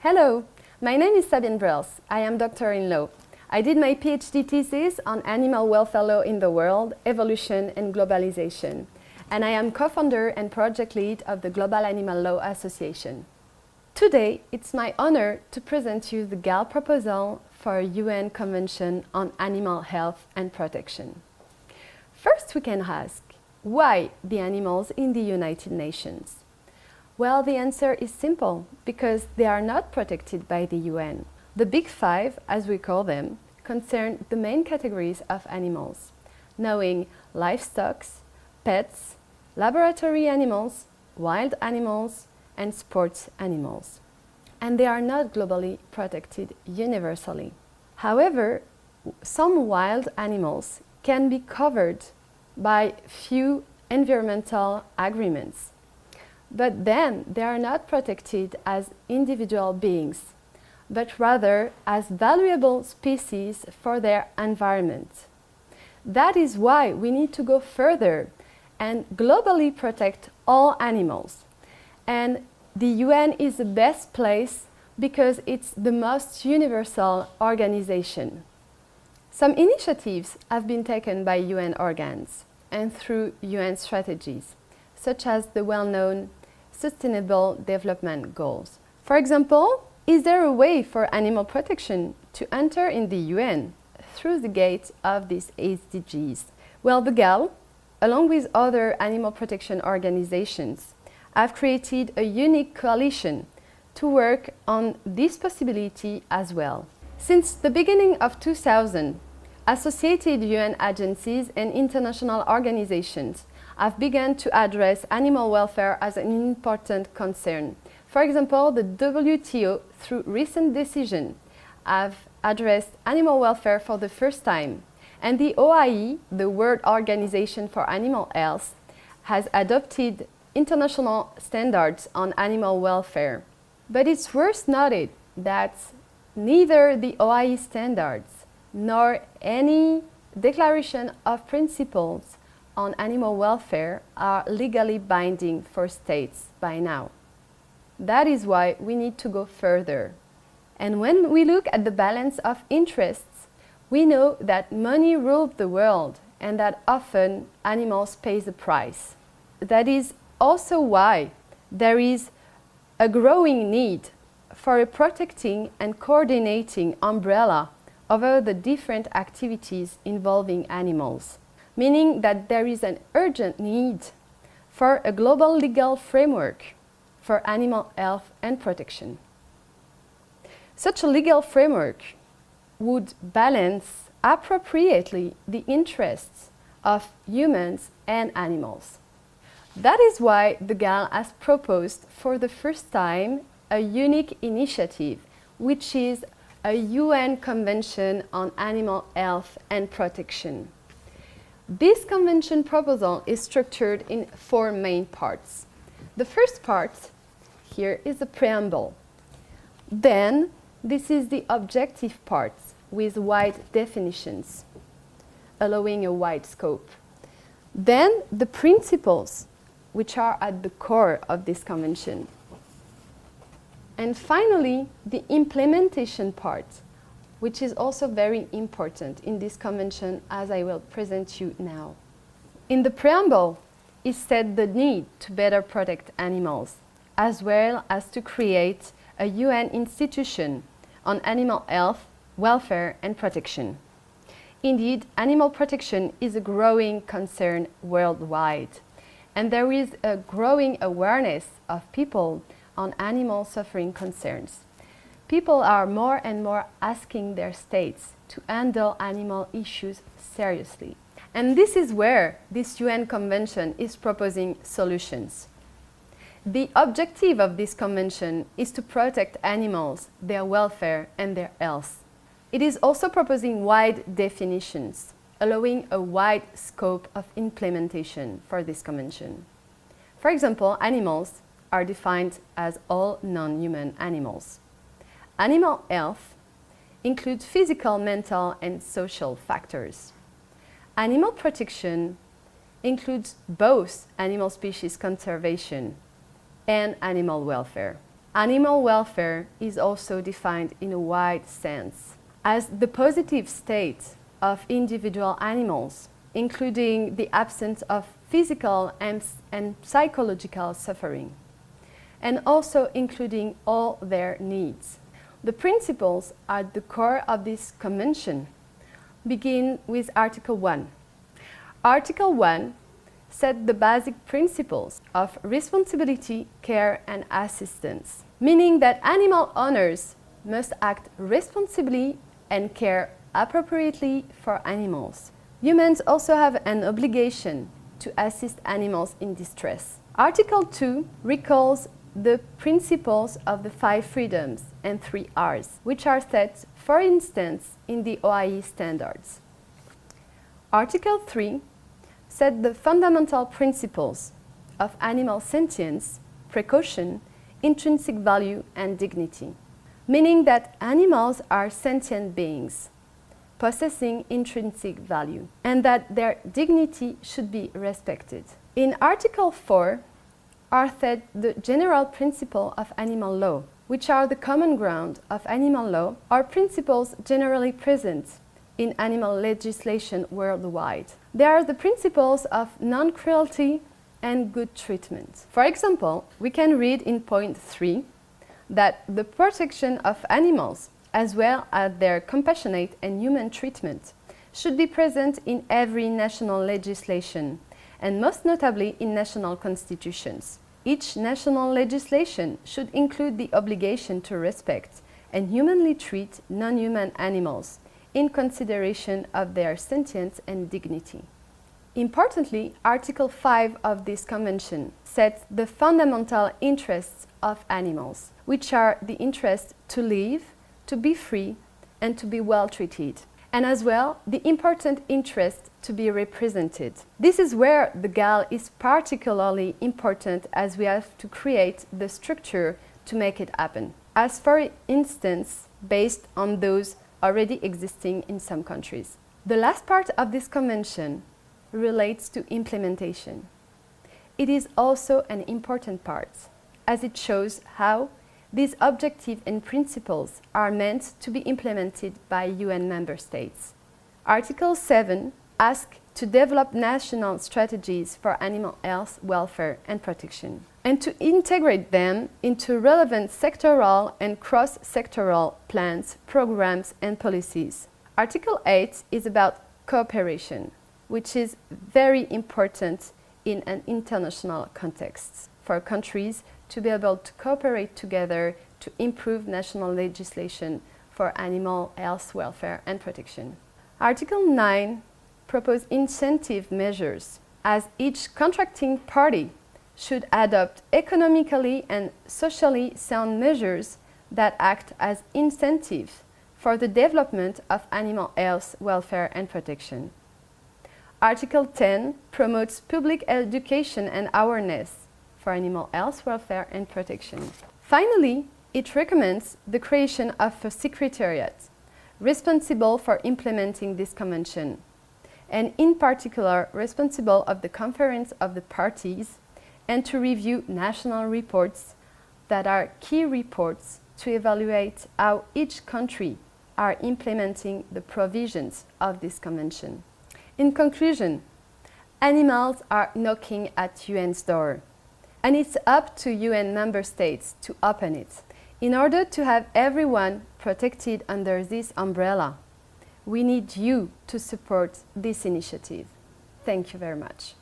Hello, my name is Sabine Brels. I am doctor in law. I did my PhD thesis on animal welfare law in the world, evolution and globalization. And I am co-founder and project lead of the Global Animal Law Association. Today, it's my honor to present you the GAL proposal for a UN Convention on Animal Health and Protection. First, we can ask, why the animals in the United Nations? Well, the answer is simple, because they are not protected by the UN. The Big Five, as we call them, concern the main categories of animals, knowing livestock, pets, laboratory animals, wild animals, and sports animals. And they are not globally protected universally. However, some wild animals can be covered by few environmental agreements. But then they are not protected as individual beings, but rather as valuable species for their environment. That is why we need to go further and globally protect all animals. And the UN is the best place because it's the most universal organization. Some initiatives have been taken by UN organs and through UN strategies, such as the well-known Sustainable Development Goals. For example, is there a way for animal protection to enter in the UN through the gate of these SDGs? Well, the GAL, along with other animal protection organizations, have created a unique coalition to work on this possibility as well. Since the beginning of 2000, associated UN agencies and international organizations have begun to address animal welfare as an important concern. For example, the WTO, through recent decision, have addressed animal welfare for the first time, and the OIE, the World Organization for Animal Health, has adopted international standards on animal welfare. But it's worth noting that neither the OIE standards nor any declaration of principles on animal welfare are legally binding for states by now. That is why we need to go further. And when we look at the balance of interests, we know that money rules the world and that often animals pay the price. That is also why there is a growing need for a protecting and coordinating umbrella over the different activities involving animals, meaning that there is an urgent need for a global legal framework for animal health and protection. Such a legal framework would balance appropriately the interests of humans and animals. That is why the GAL has proposed for the first time a unique initiative, which is a UN Convention on Animal Health and Protection. This convention proposal is structured in four main parts. The first part here is the preamble. Then this is the objective part with wide definitions, allowing a wide scope. Then the principles, which are at the core of this convention. And finally, the implementation part, which is also very important in this convention, as I will present you now. In the preamble is said the need to better protect animals, as well as to create a UN institution on animal health, welfare and protection. Indeed, animal protection is a growing concern worldwide, and there is a growing awareness of people on animal suffering concerns. People are more and more asking their states to handle animal issues seriously. And this is where this UN Convention is proposing solutions. The objective of this convention is to protect animals, their welfare and their health. It is also proposing wide definitions, allowing a wide scope of implementation for this convention. For example, animals are defined as all non-human animals. Animal health includes physical, mental, and social factors. Animal protection includes both animal species conservation and animal welfare. Animal welfare is also defined in a wide sense as the positive state of individual animals, including the absence of physical and psychological suffering, and also including all their needs. The principles at the core of this convention begin with Article 1. Article 1 set the basic principles of responsibility, care, and assistance, meaning that animal owners must act responsibly and care appropriately for animals. Humans also have an obligation to assist animals in distress. Article 2 recalls the principles of the 5 freedoms and 3 Rs, which are set, for instance, in the OIE standards. Article 3 set the fundamental principles of animal sentience, precaution, intrinsic value, and dignity, meaning that animals are sentient beings possessing intrinsic value, and that their dignity should be respected. In Article 4 are set the general principles of animal law, which are the common ground of animal law, or principles generally present in animal legislation worldwide. They are the principles of non-cruelty and good treatment. For example, we can read in point 3 that the protection of animals, as well as their compassionate and human treatment, should be present in every national legislation, and most notably in national constitutions. Each national legislation should include the obligation to respect and humanly treat non-human animals in consideration of their sentience and dignity. Importantly, Article 5 of this Convention sets the fundamental interests of animals, which are the interest to live, to be free, and to be well treated, and as well the important interest to be represented. This is where the GAL is particularly important, as we have to create the structure to make it happen, as for instance based on those already existing in some countries. The last part of this convention relates to implementation. It is also an important part, as it shows how these objectives and principles are meant to be implemented by UN member states. Article 7 asks to develop national strategies for animal health, welfare, and protection, and to integrate them into relevant sectoral and cross-sectoral plans, programs, and policies. Article 8 is about cooperation, which is very important in an international context for countries to be able to cooperate together to improve national legislation for animal health, welfare, and protection. Article 9 proposes incentive measures, as each contracting party should adopt economically and socially sound measures that act as incentives for the development of animal health, welfare, and protection. Article 10 promotes public education and awareness for animal health, welfare, and protection. Finally, it recommends the creation of a secretariat responsible for implementing this convention, and in particular responsible of the conference of the parties, and to review national reports that are key reports to evaluate how each country are implementing the provisions of this convention. In conclusion, animals are knocking at UN's door, and it's up to UN member states to open it. In order to have everyone protected under this umbrella, we need you to support this initiative. Thank you very much.